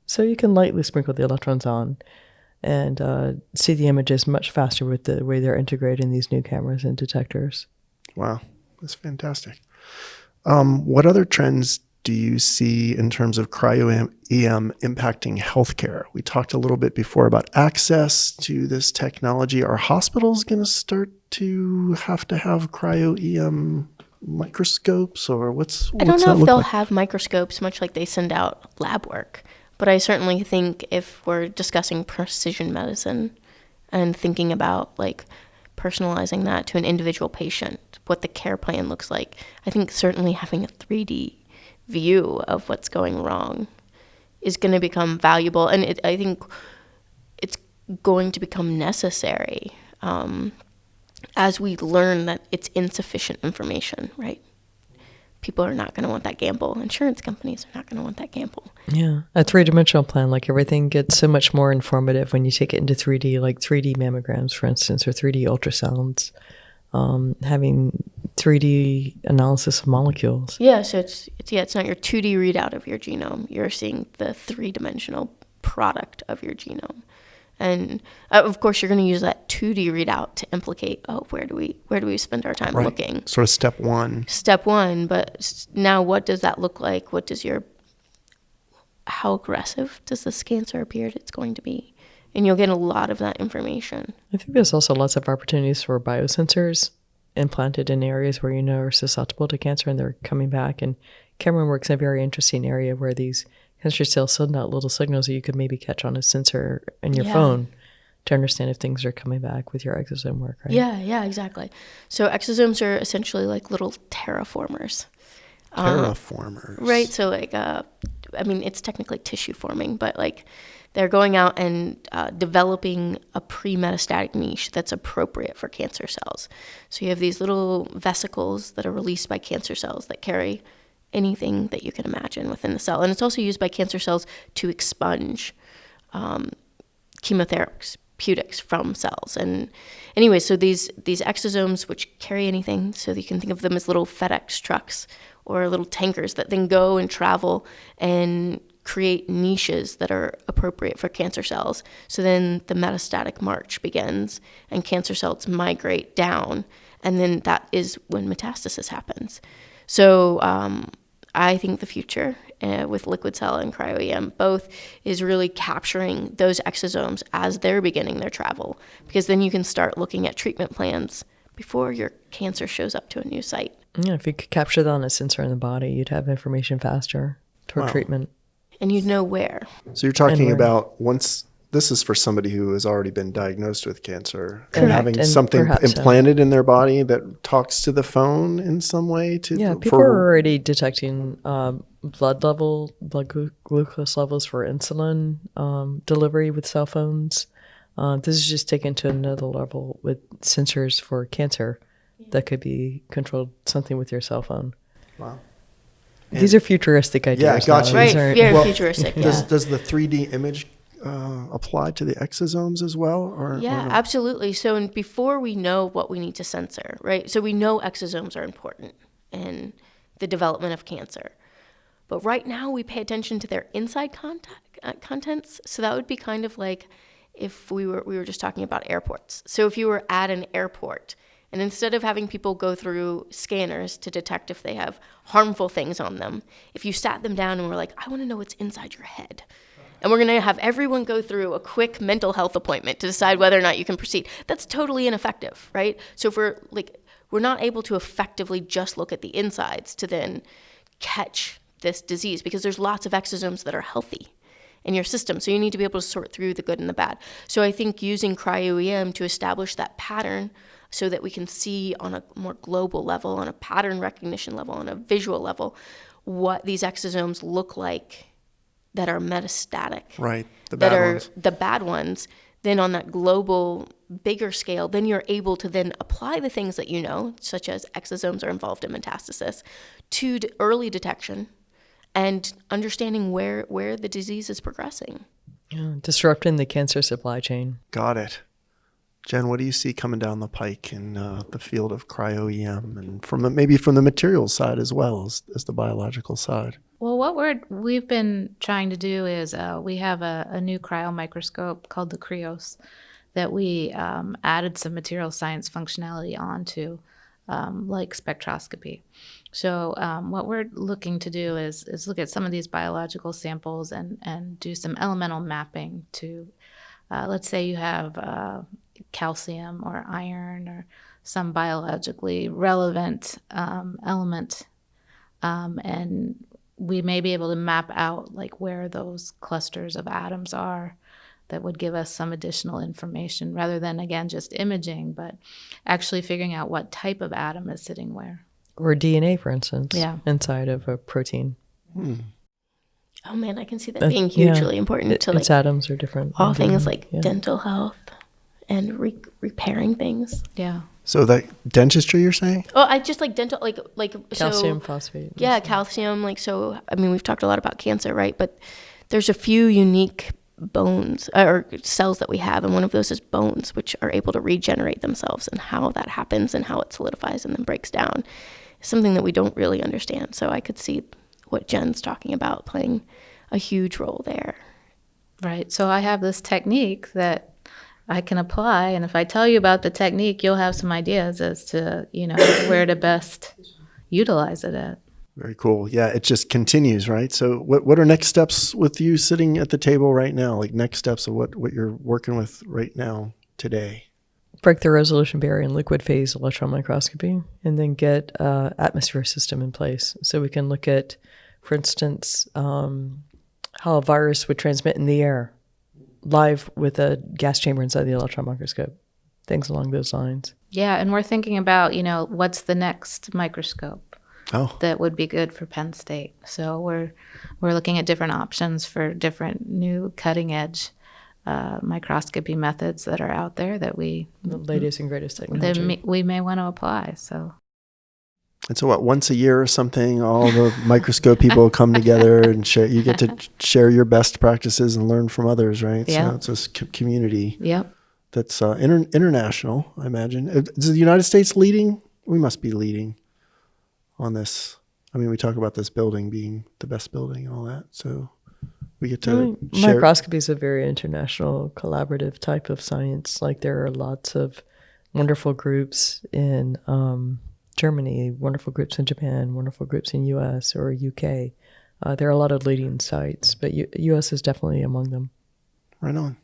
So you can lightly sprinkle the electrons on and see the images much faster with the way they're integrating these new cameras and detectors. Wow. That's fantastic. What other trends do you see in terms of cryo-EM impacting healthcare? We talked a little bit before about access to this technology. Are hospitals going to start to have cryo-EM microscopes, or what's I don't know that if they'll like? have microscopes much like they send out lab work, but I certainly think if we're discussing precision medicine and thinking about like personalizing that to an individual patient, what the care plan looks like, I think certainly having a 3D view of what's going wrong is going to become valuable. And I think it's going to become necessary as we learn that it's insufficient information, right? People are not going to want that gamble. Insurance companies are not going to want that gamble. Yeah, a three-dimensional plan, like everything gets so much more informative when you take it into 3D, like 3D mammograms, for instance, or 3D ultrasounds, having 3D analysis of molecules. Yeah, so it's not your 2D readout of your genome. You're seeing the 3-dimensional product of your genome. And of course, you're going to use that 2D readout to implicate, where do we spend our time looking? Sort of step one. Step one, but now what does that look like? How aggressive does this cancer appear it's going to be? And you'll get a lot of that information. I think there's also lots of opportunities for biosensors implanted in areas where are susceptible to cancer and they're coming back. And Cameron works in a very interesting area where these cancer cells send out little signals that you could maybe catch on a sensor in your phone to understand if things are coming back with your exosome work, right? Yeah, exactly. So exosomes are essentially like little terraformers. Right? So it's technically tissue forming, but like they're going out and developing a pre-metastatic niche that's appropriate for cancer cells. So you have these little vesicles that are released by cancer cells that carry anything that you can imagine within the cell. And it's also used by cancer cells to expunge chemotherapeutics from cells. And anyway, so these exosomes, which carry anything, so you can think of them as little FedEx trucks or little tankers that then go and travel and create niches that are appropriate for cancer cells. So then the metastatic march begins and cancer cells migrate down, and then that is when metastasis happens. So I think the future with liquid cell and cryo-EM both is really capturing those exosomes as they're beginning their travel, because then you can start looking at treatment plans before your cancer shows up to a new site. Yeah, if you could capture that on a sensor in the body, you'd have information faster toward treatment. And you'd know where. So you're talking about this is for somebody who has already been diagnosed with cancer and having and something perhaps implanted in their body that talks to the phone in some way. People are already detecting blood glucose levels for insulin delivery with cell phones. This is just taken to another level with sensors for cancer that could be controlled something with your cell phone. Wow. These are futuristic ideas. Yeah, gotcha. Right, very futuristic. Does the 3D image apply to the exosomes as well? Or no? Absolutely. So before we know what we need to censor, right? So we know exosomes are important in the development of cancer. But right now we pay attention to their inside contents. So that would be kind of like if we were just talking about airports. So if you were at an airport, and instead of having people go through scanners to detect if they have harmful things on them, if you sat them down and were like, I want to know what's inside your head, and we're going to have everyone go through a quick mental health appointment to decide whether or not you can proceed, that's totally ineffective, right? So if we're not able to effectively just look at the insides to then catch this disease, because there's lots of exosomes that are healthy in your system. So you need to be able to sort through the good and the bad. So I think using cryo-EM to establish that pattern so that we can see on a more global level, on a pattern recognition level, on a visual level, what these exosomes look like that are metastatic. Right, the that bad are ones. the bad ones. Then on that global, bigger scale, then you're able to then apply the things that you know, such as exosomes are involved in metastasis, to early detection and understanding where the disease is progressing. Yeah, disrupting the cancer supply chain. Got it. Jen, what do you see coming down the pike in the field of cryo-EM and maybe from the materials side as well as the biological side? Well, what we've been trying to do is we have a new cryo microscope called the Krios that we added some material science functionality onto, like spectroscopy. So what we're looking to do is look at some of these biological samples and do some elemental mapping to, let's say you have calcium or iron or some biologically relevant element, and we may be able to map out like where those clusters of atoms are that would give us some additional information rather than, again, just imaging, but actually figuring out what type of atom is sitting where. Or DNA, for instance, Yeah. inside of a protein. Oh man, I can see that being hugely important to its atoms are different. all things like dental health and repairing things. Yeah. So that dentistry you're saying? Oh, I just like dental, like Calcium so, phosphate. Yeah, calcium. Like, so, I mean, we've talked a lot about cancer, right? But there's a few unique bones or cells that we have, and one of those is bones, which are able to regenerate themselves, and how that happens and how it solidifies and then breaks down is something that we don't really understand. So I could see what Jen's talking about playing a huge role there. Right. So I have this technique that I can apply, and if I tell you about the technique, you'll have some ideas as to, where to best utilize it at. Very cool. Yeah, it just continues, right? So what are next steps with you sitting at the table right now? Like next steps of what you're working with right now today? Break the resolution barrier in liquid phase electron microscopy, and then get atmosphere system in place. So we can look at, for instance, how a virus would transmit in the air live with a gas chamber inside the electron microscope, things along those lines. Yeah, and we're thinking about, what's the next microscope that would be good for Penn State. So we're looking at different options for different new cutting edge microscopy methods that are out there that the latest and greatest technology we may want to apply. So. And so once a year or something, all the microscope people come together and share. You get to share your best practices and learn from others, right? Yeah. So it's this community Yep. that's international, I imagine. Is the United States leading? We must be leading on this. I mean, we talk about this building being the best building and all that. So we get to share. Microscopy is a very international, collaborative type of science. Like there are lots of wonderful groups in Germany, wonderful groups in Japan, wonderful groups in US or UK. There are a lot of leading sites, but US is definitely among them. Right on.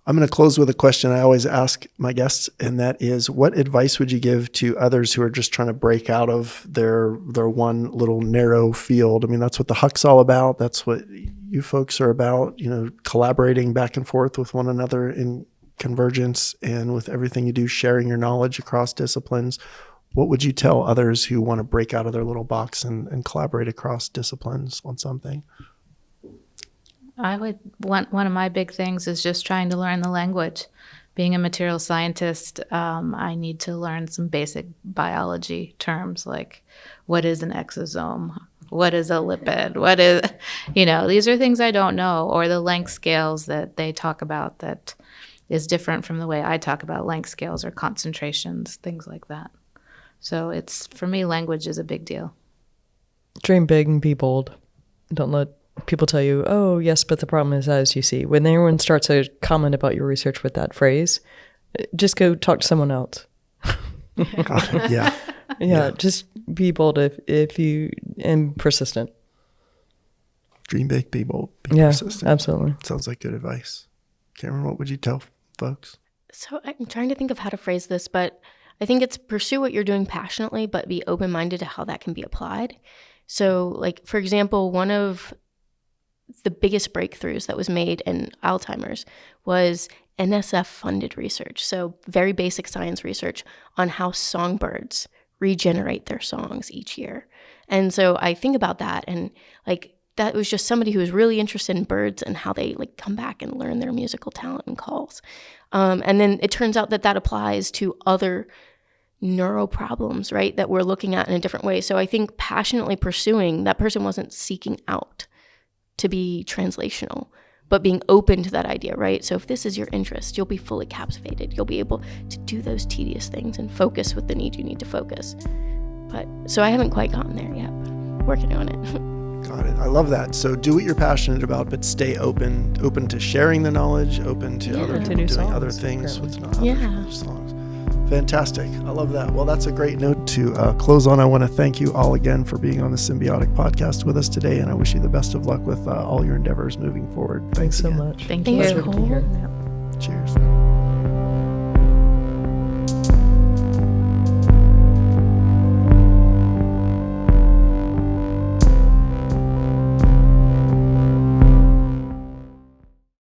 I'm going to close with a question I always ask my guests, and that is, what advice would you give to others who are just trying to break out of their one little narrow field? I mean, that's what the Huck's all about. That's what you folks are about, collaborating back and forth with one another in Convergence, and with everything you do, sharing your knowledge across disciplines. What would you tell others who want to break out of their little box and collaborate across disciplines on something? One of my big things is just trying to learn the language. Being a material scientist, I need to learn some basic biology terms like what is an exosome, what is a lipid, what is, these are things I don't know, or the length scales that they talk about that is different from the way I talk about length scales or concentrations, things like that. So for me, language is a big deal. Dream big and be bold. Don't let people tell you, oh, yes, but the problem is as you see. When anyone starts a comment about your research with that phrase, just go talk to someone else. Yeah. Yeah, just be bold if you, and persistent. Dream big, be bold, be persistent. Absolutely. Sounds like good advice. Cameron, what would you tell folks? So I'm trying to think of how to phrase this, but I think it's pursue what you're doing passionately, but be open-minded to how that can be applied. So, like, for example, one of the biggest breakthroughs that was made in Alzheimer's was NSF-funded research. So very basic science research on how songbirds regenerate their songs each year. And so I think about that, and like that was just somebody who was really interested in birds and how they like come back and learn their musical talent and calls. And then it turns out that that applies to other neuro problems, right, that we're looking at in a different way. So I think passionately pursuing, that person wasn't seeking out to be translational, but being open to that idea, right? So if this is your interest, you'll be fully captivated. You'll be able to do those tedious things and focus with the need you need to focus. But so I haven't quite gotten there yet, but working on it. Got it. I love that. So do what you're passionate about, but stay open to sharing the knowledge, open to other people doing other things with other songs. Fantastic. I love that. Well, that's a great note to close on. I want to thank you all again for being on the Symbiotic podcast with us today, and I wish you the best of luck with all your endeavors moving forward. Thanks so again. much. Thank Thanks, you. Pleasure to be here. Cheers.